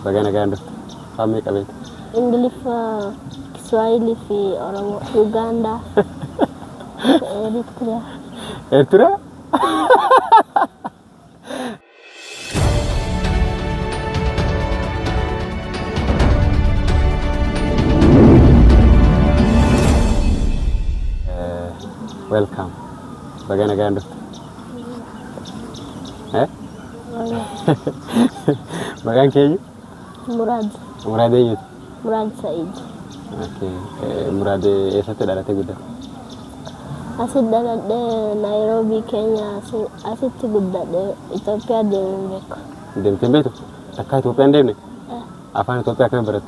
Bagana gandu. Kami kabit. English, Kiswahili fi Oromo, Uganda, Eritrea. Eritrea? Welcome. Bagana gandu. Bagan keju? Murad. Murad ayu. Murad Said. Okay. Murad esate dalate gudda. Asid dalade Nairobi, Kenya. Asid gudda de Ethiopia de Mbeko. Demte beto. Takka Ethiopia ndemne. Afan Ethiopia kan barat.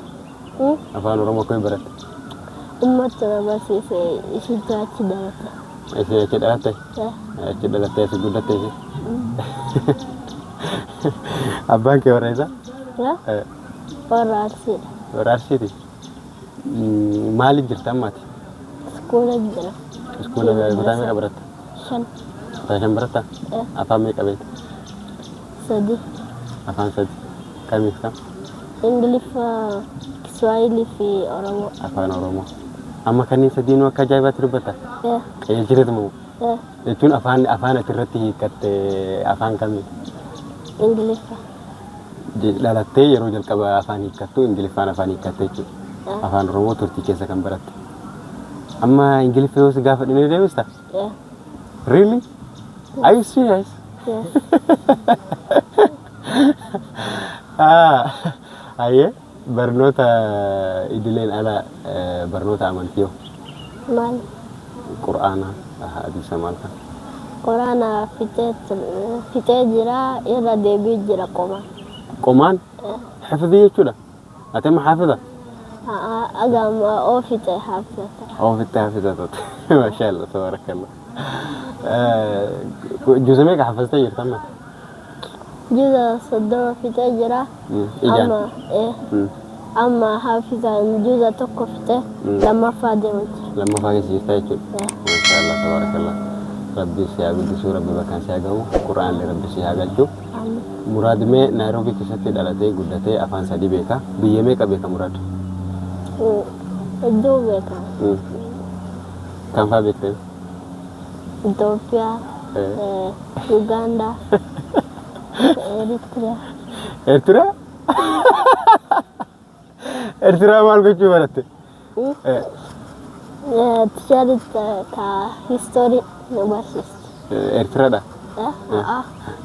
Afan Oromo kan barat. Ummat basi se isi tachi dalate. Isi dalate. Isi dalate se gudda te. Abang ke oreza? Ya? Orasi. Orasi ti. Mali jirta mati. Sekolah jira. Sekolah berapa berat? Shan. Shan berapa? Apa mereka bet? Sadi. Apa sadi? Kami sekarang? English, Kiswahili fi Oromo. Apa Oromo? Amma kani sadi no kajabat rubata. Ya. Jirat mu. Ya. Itu afan tirati kat afan kami. English. Lalate yero jal kaba afani kattu English afani katte. Afan Oromo turti kesa kan berat. Amma English fewes gafa dine dewista? Yeah. Really? Are you serious? Yes. Aye, barnota idilen ala barnota amantiyo. Mal. Qur'ana hadisa malka. Qur'ana fite jira ira debi jira qoman. Qoman? Hafidhiye chuda. Atema hafidha. أقام أوفيته حافظته. أوفيته حافظته. ما شاء الله تبارك الله. جزء منك حفظته يرتمى. جزء صدر في تجرة. أما إيه. أما حافظة جزء تكفته لما فادمت. لما فادمت يستأجر. ما شاء الله تبارك الله. ربي سيعبد سورة بمكان سيعجو. القرآن لربي سيعجو. مراد में नायरोबी के साथ डालते गुड्डते अफान सादी बेका बीए में कभी का मुराद दो बेका कहाँ पर बेकते Ethiopia Uganda Eritrea Eritrea Eritrea माल कुछ भी बरते تشارك का history नबासिस Eritrea dah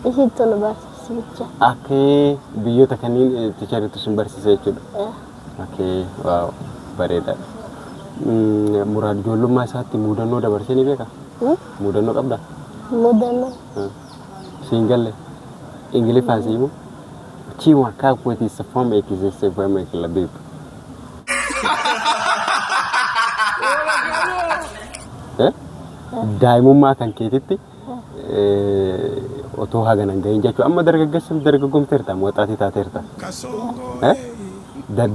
isi tu nabas sebutnya. Oke, bio tekanin cari tu sumber sisa itu. Oke, wow, bereda. Murad dulu masa ti muda no da bersini beka. Muda no kabda. Muda no. Single. English fasi mu. Ciwa ka ko ti sa form e kise se form e labib. Daimu ma kan ketiti. Oto hagan anggain jacu amma dargaggeessif dargaggomteerta mooxaatii taateerta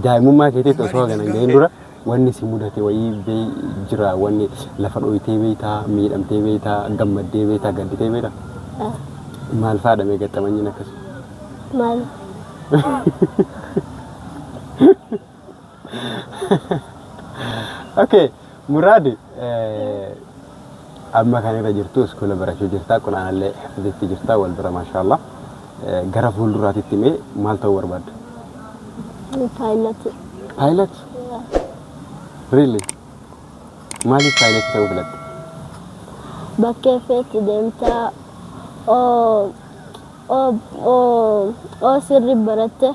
daa'imummaa keetiitti otoo hagan anggain dura wanni si mudate wayii bee jira wanni lafa dhoyitee beeytaa miidhamtee beeytaa gammaddee beeytaa gadditee beeyta maal faadhamee gaxamanyin akkas maal okay Murad أما كان يرجعتوس كل براشة جرتا كنا على حفظت جرتا والبرا ما شاء الله جرف ولرات التيمي مال تور بعد. pilot. Pilot? Really? مالي pilot تقول بلد. بكيفت دمتا أو سري برته.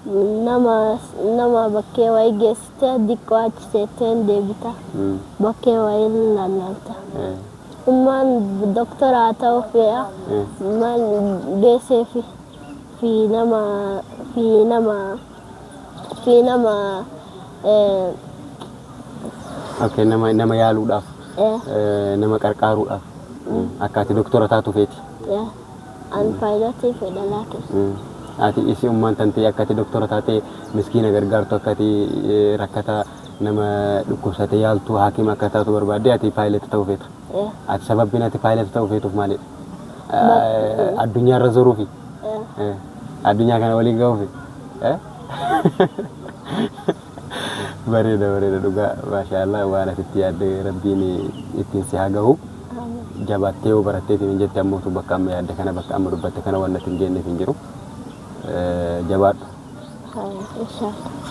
nama bakke way geste dikko accetten debita bakke way lanalta umman doctor ataw fiya man dese fi nama okay nama yalu daf nama qarqaru daf akati doctor atatu feti an pilot fi dalake ati isi umman tanti akati doktor tate miskina gargarto akati rakata nama dhukkubsate yaaltu hakim akata tu barbaade ati pilot tawfet ati sababin ati pilot tawfet of mali adunya razurufi adunya kana wali gawfi bareeda dhugaa maashaallah waan asitti yaadde rabbiin ittiin si haa gahu jabattee yoo baratteetiin hin jette ammoo bakka amma yaadde kana bakka amma dubbatte kana waan natti hin geenneef hin jiru jabaadhu. Inshallah.